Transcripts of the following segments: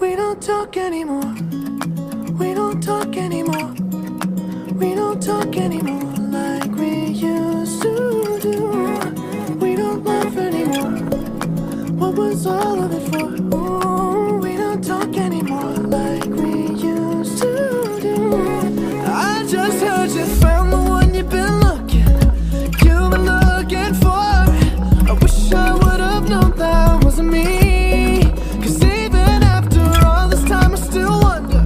We don't talk anymore. We don't talk anymore. We don't talk anymore like we used to do. We don't laugh anymore. What was all of it for? Ooh, we don't talk anymore like we used to do. I just heard you found the one you've been looking for. I wish I would have known that wasn't me. Cause even after all this time I still wonder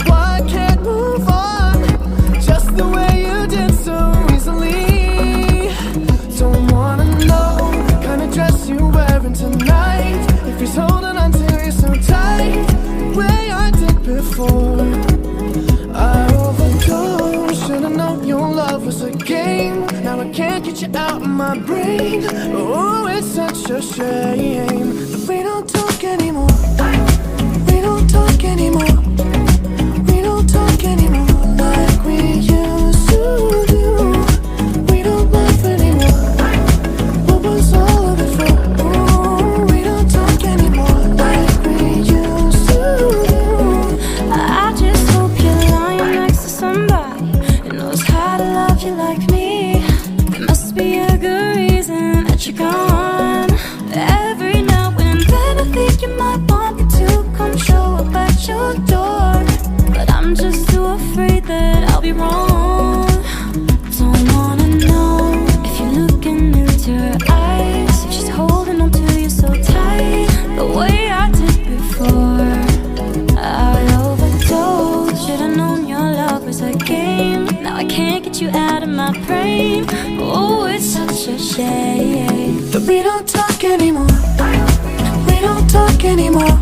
why I can't move on just the way you did so easily. Don't wanna know the kind of dress you're wearing tonight, if he's holding on to you so tight the way I did before. I overdosed, should've known your love was a game. Now I can't get you out of my brain. Oh, it's such a shame that we don't talk anymore. We don't talk anymore. We don't talk anymore like we used to do. We don't laugh anymore. What was all of it for? Ooh, we don't talk anymore like we used to do. I just hope you're lying next to somebody who knows how to love you like me. There must be a good reason that you're gone. Every now and then I think you might want me to come show up at your door, but I'm just too afraid that I'll be wrong. Don't wanna know if you're looking into her eyes, if she's holding on to you so tight the way I did before. I overdosed, should've known your love was a game. Now I can't get you out of my brain. Oh, it's such a shame that we don't talk anymore. We don't talk anymore.